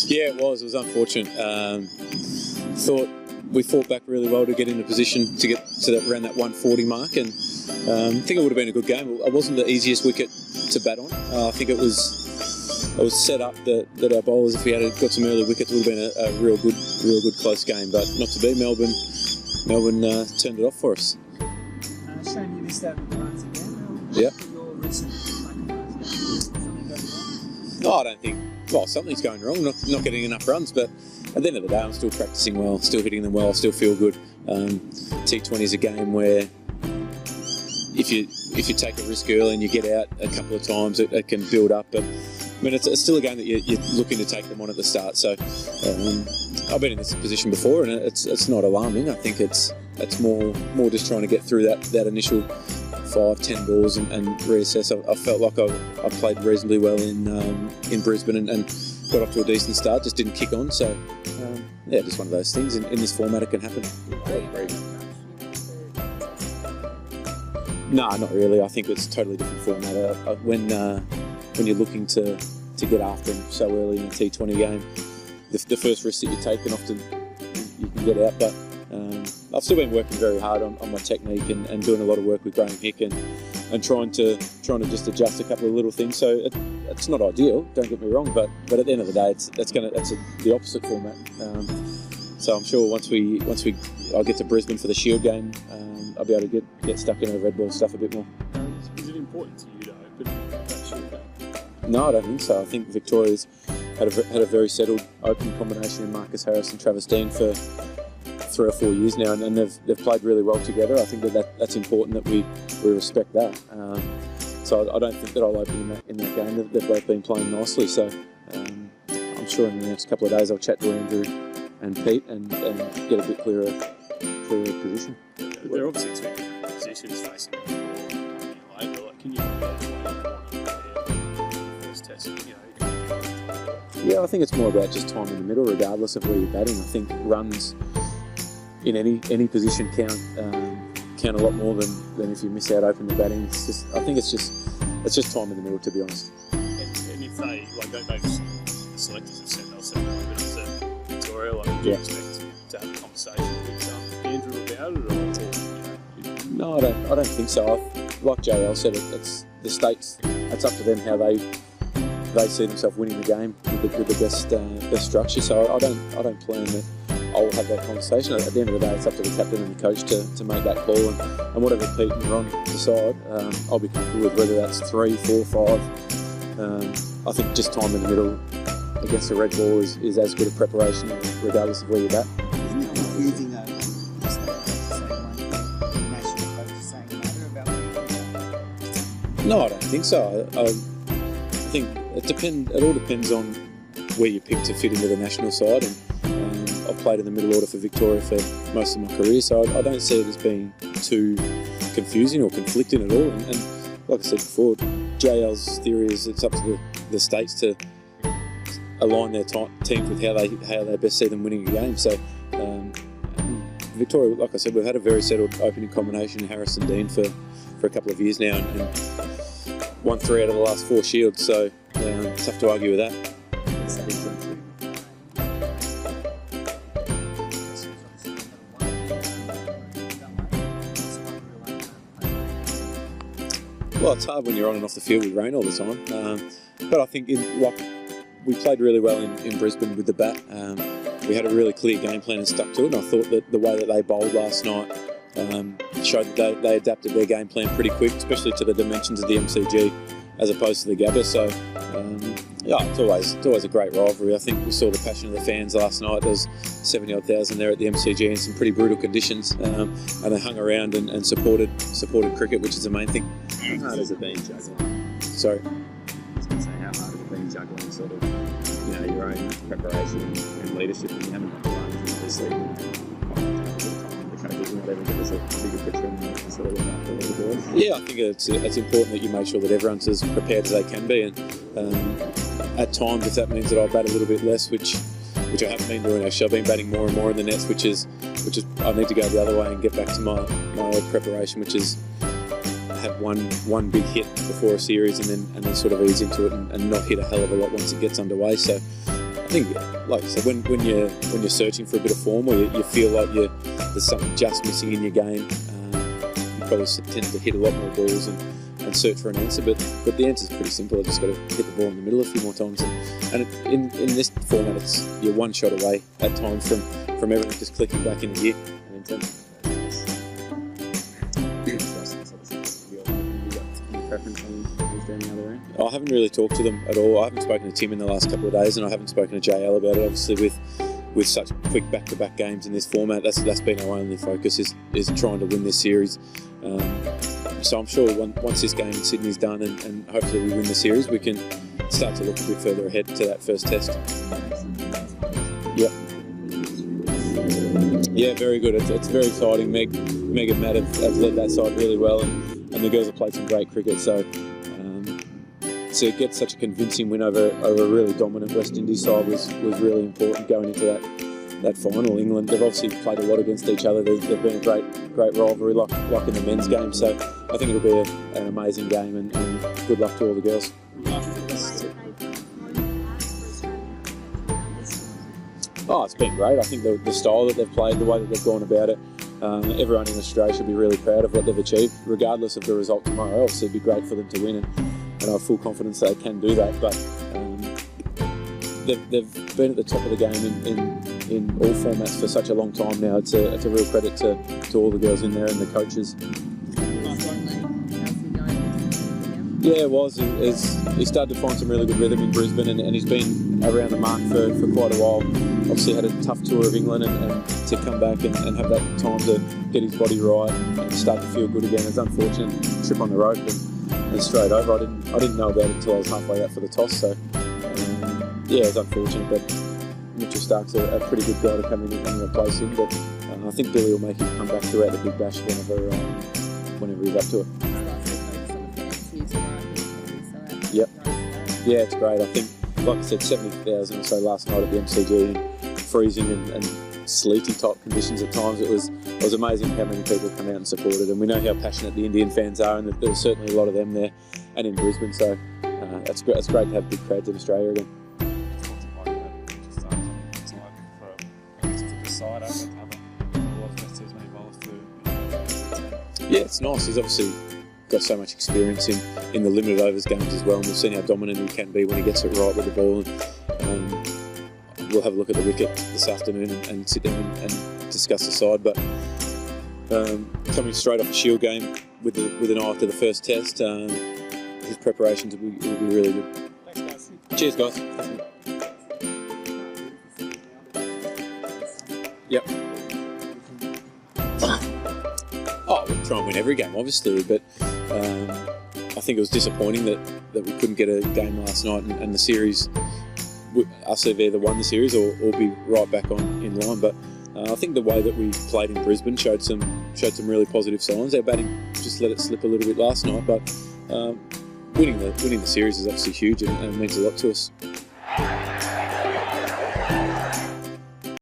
Yeah, it was unfortunate. Thought we fought back really well to get in a position to get to that, around that 140 mark, and I think it would have been a good game. It wasn't the easiest wicket to bat on. I think it was set up that our bowlers, if we had got some early wickets, would have been a real good close game, but not to be. Melbourne turned it off for us. Shane, you missed out with the runs again. Yeah. Your recent something going wrong? No, I don't think. Well, something's going wrong. Not getting enough runs, but at the end of the day, I'm still practicing well, still hitting them well. I still feel good. T20 is a game where if you take a risk early and you get out a couple of times, it can build up. But I mean, it's still a game that you're looking to take them on at the start. So I've been in this position before, and it's not alarming. I think it's more just trying to get through that initial 5-10 balls and reassess. I felt like I played reasonably well in Brisbane and got off to a decent start. Just didn't kick on. So yeah, just one of those things. In this format, it can happen. No, not really. I think it's a totally different format. When you're looking to get after them so early in a T20 game, the first risk that you take, and often you can get out. But I've still been working very hard on my technique and doing a lot of work with Graham Hick and trying to just adjust a couple of little things. So it's not ideal, don't get me wrong, but at the end of the day, that's the opposite format. So I'm sure once I'll get to Brisbane for the Shield game, I'll be able to get stuck into the red ball stuff a bit more. Is it important to you to open that Shield game? No, I don't think so. I think Victoria's had a very settled opening combination in Marcus Harris and Travis Dean for 3 or 4 years now, and they've played really well together. I think that's important that we respect that. So I don't think that I'll open in that game. They've both been playing nicely. So I'm sure in the next couple of days I'll chat to Andrew and Pete and get a bit clearer position. They're obviously two different positions facing later. Like, can you first test? Yeah, I think it's more about just time in the middle, regardless of where you're batting. I think runs in any position count a lot more than if you miss out open the batting. I think it's just time in the middle, to be honest. And if they the selectors have said they'll send them over to Victoria, like, do you expect to have a conversation with Andrew about it, or? No, I don't think so. Like JL said, it's the states. It's up to them how they see themselves winning the game with the best structure. So I don't plan that I'll have that conversation. At the end of the day, it's up to the captain and the coach to make that call, and whatever Pete and Ron decide, I'll be comfortable with, whether that's 3, 4, 5. I think just time in the middle against the red ball is as good a preparation, regardless of where you're at. Isn't it confusing though? No, I don't think so. I think it all depends on where you pick to fit into the national side, and I've played in the middle order for Victoria for most of my career, so I don't see it as being too confusing or conflicting at all. And like I said before, JL's theory is it's up to the states to align their teams with how they best see them winning a game. So Victoria, like I said, we've had a very settled opening combination, Harris and Dean, for a couple of years now, and won 3 out of the last 4 Shields, so tough to argue with that. Well, it's hard when you're on and off the field with rain all the time, but I think we played really well in Brisbane with the bat. We had a really clear game plan and stuck to it, and I thought that the way that they bowled last night showed that they adapted their game plan pretty quick, especially to the dimensions of the MCG as opposed to the Gabba. So yeah, it's always a great rivalry. I think we saw the passion of the fans last night. There was 70-odd thousand there at the MCG in some pretty brutal conditions, and they hung around and supported cricket, which is the main thing. How hard has it been juggling? Sorry. I was going to say, how hard has it been juggling sort of, your own preparation and leadership, and you haven't done obviously. Yeah, I think it's important that you make sure that everyone's as prepared as they can be, and at times, if that means that I'll bat a little bit less, which I haven't been doing actually, I've been batting more and more in the nets, which is I need to go the other way and get back to my old preparation, which is have one big hit before a series and then sort of ease into it and not hit a hell of a lot once it gets underway. So think, like I said, when you're searching for a bit of form, or you feel like there's something just missing in your game, you probably tend to hit a lot more balls and search for an answer. But the answer's pretty simple. I just got to hit the ball in the middle a few more times. And in this format, you're one shot away at times from everything just clicking back into gear. Preference on who's down the other end? I haven't really talked to them at all. I haven't spoken to Tim in the last couple of days, and I haven't spoken to JL about it. Obviously, with such quick back-to-back games in this format, that's been our only focus is trying to win this series. So I'm sure once this game in Sydney's done and hopefully we win the series, we can start to look a bit further ahead to that first test. Yep. Yeah, very good. It's very exciting. Meg and Matt have led that side really well, and the girls have played some great cricket. So to get such a convincing win over a really dominant West Indies side was really important going into that final. England, they've obviously played a lot against each other. They've been a great rivalry, like in the men's game. So I think it'll be an amazing game, and good luck to all the girls. Oh, it's been great. I think the style that they've played, the way that they've gone about it, everyone in Australia should be really proud of what they've achieved, regardless of the result tomorrow. Obviously, it'd be great for them to win, and I have full confidence they can do that. But they've been at the top of the game in all formats for such a long time now. It's a real credit to all the girls in there and the coaches. Yeah, it was. He started to find some really good rhythm in Brisbane, and he's been around the mark for quite a while. Obviously had a tough tour of England, and to come back and have that time to get his body right and start to feel good again. It's unfortunate trip on the rope and straight over. I didn't know about it until I was halfway out for the toss. So yeah, it's unfortunate, but Mitchell Starc's a pretty good guy to come in and replace him. But I think Billy will make him come back throughout the Big Bash whenever he's up to it. Yep. Yeah, it's great. I think, like I said, 70,000 or so last night at the MCG in freezing and sleety type conditions at times. It was amazing how many people come out and supported, and we know how passionate the Indian fans are, and there was certainly a lot of them there and in Brisbane. So it's great to have big crowds in Australia again. Yeah, it's nice. He's obviously got so much experience in the limited overs games as well, and we've seen how dominant he can be when he gets it right with the ball. And we'll have a look at the wicket this afternoon and sit down and discuss the side. But coming straight off a Shield game with an eye to the first test, his preparations will be really good. Thanks, guys. Cheers, guys. Yep. Oh, we'll try and win every game, obviously, but I think it was disappointing that we couldn't get a game last night, and the series, us have either won the series or be right back in line. But I think the way that we played in Brisbane showed some really positive signs. Our batting just let it slip a little bit last night, but winning the series is obviously huge and means a lot to us.